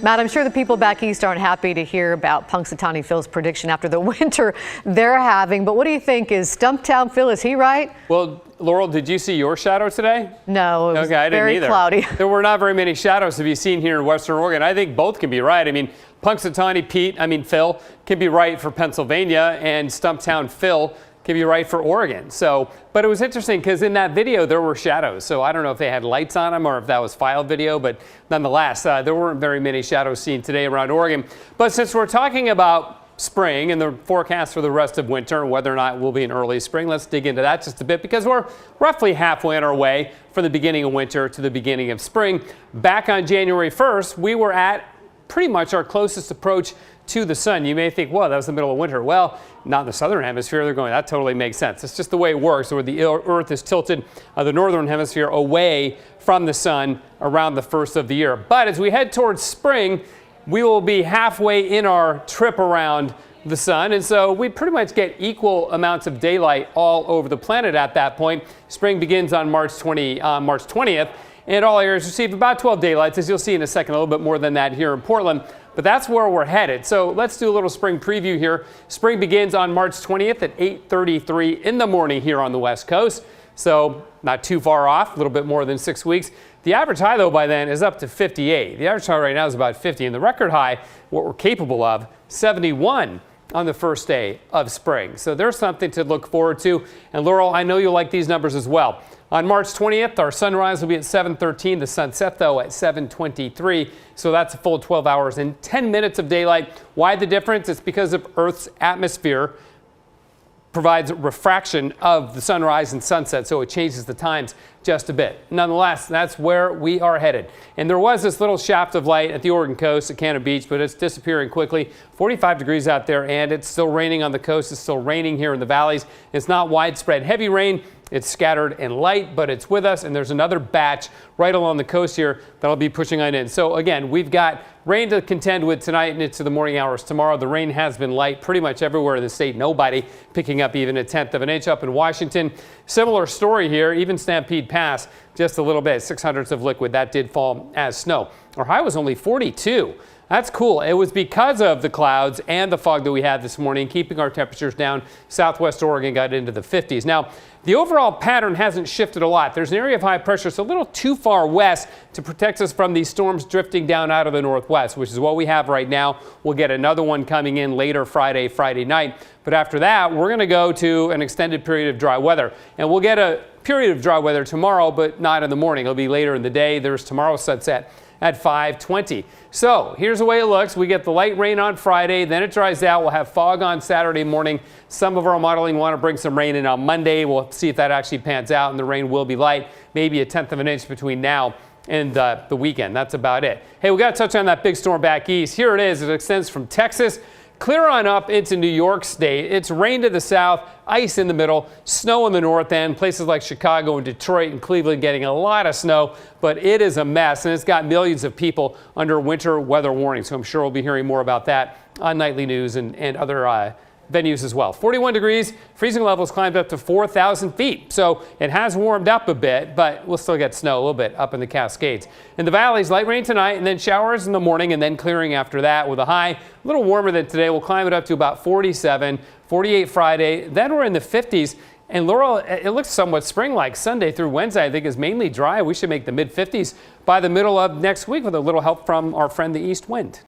Matt, I'm sure the people back east aren't happy to hear about Punxsutawney Phil's prediction after the winter they're having. But what do you think? Is Stumptown Phil, is he right? Well, Laurel, did you see your shadow today? No, it was I didn't very either. cloudy. There were not very many shadows to be seen here in Western Oregon. I think both can be right. I mean, Phil can be right for Pennsylvania, and Stumptown Phil can be right for Oregon. So, but it was interesting because in that video there were shadows. So I don't know if they had lights on them or if that was filed video, but nonetheless, there weren't very many shadows seen today around Oregon. But since we're talking about spring and the forecast for the rest of winter and whether or not we'll be in early spring, let's dig into that just a bit because we're roughly halfway on our way from the beginning of winter to the beginning of spring. Back on January 1st, we were at pretty much our closest approach to the sun. You may think, well, that was the middle of winter. Well, not in the southern hemisphere. They're going, that totally makes sense. It's just the way it works, where the Earth is tilted, the northern hemisphere, away from the sun around the first of the year. But as we head towards spring, we will be halfway in our trip around the sun, and so we pretty much get equal amounts of daylight all over the planet at that point. Spring begins on March 20th, and all areas receive about 12 daylights, as you'll see in a second, a little bit more than that here in Portland. But that's where we're headed. So let's do a little spring preview here. Spring begins on March 20th at 8:33 in the morning here on the West Coast. So not too far off, a little bit more than 6 weeks. The average high, though, by then is up to 58. The average high right now is about 50, and the record high, what we're capable of, 71 on the first day of spring. So there's something to look forward to. And Laurel, I know you'll like these numbers as well. On March 20th, our sunrise will be at 7:13. The sunset, though, at 7:23. So that's a full 12 hours and 10 minutes of daylight. Why the difference? It's because of Earth's atmosphere provides refraction of the sunrise and sunset, so it changes the times just a bit. Nonetheless, that's where we are headed. And there was this little shaft of light at the Oregon coast at Cannon Beach, but it's disappearing quickly. 45 degrees out there, and it's still raining on the coast. It's still raining here in the valleys. It's not widespread heavy rain. It's scattered and light, but it's with us, and there's another batch right along the coast here that'll be pushing on in. So again, we've got rain to contend with tonight and into the morning hours tomorrow. The rain has been light pretty much everywhere in the state. Nobody picking up even 1/10 of an inch up in Washington. Similar story here, even Stampede Pass, just a little bit, 600ths of liquid. That did fall as snow. Our high was only 42. That's cool. It was because of the clouds and the fog that we had this morning, keeping our temperatures down. Southwest Oregon got into the 50s. Now, the overall pattern hasn't shifted a lot. There's an area of high pressure. It's a little too far west to protect us from these storms drifting down out of the northwest, which is what we have right now. We'll get another one coming in later Friday night. But after that, we're going to go to an extended period of dry weather. And we'll get a period of dry weather tomorrow, but not in the morning. It'll be later in the day. There's tomorrow's sunset at 5:20. So here's the way it looks. We get the light rain on Friday, then it dries out. We'll have fog on Saturday morning. Some of our modeling want to bring some rain in on Monday. We'll see if that actually pans out, and the rain will be light, maybe 1/10 of an inch between now and the weekend. That's about it. Hey, we got to touch on that big storm back east. Here it is. It extends from Texas clear on up into New York State. It's rain to the south, ice in the middle, snow in the north end, places like Chicago and Detroit and Cleveland getting a lot of snow, but it is a mess, and it's got millions of people under winter weather warning. So I'm sure we'll be hearing more about that on Nightly News and other venues as well. 41 degrees, freezing levels climbed up to 4,000 feet. So it has warmed up a bit, but we'll still get snow a little bit up in the Cascades. In the valleys, light rain tonight and then showers in the morning and then clearing after that with a high a little warmer than today. We'll climb it up to about 47, 48 Friday. Then we're in the 50s. And Laurel, it looks somewhat spring-like. Sunday through Wednesday, I think, is mainly dry. We should make the mid-50s by the middle of next week with a little help from our friend the east wind.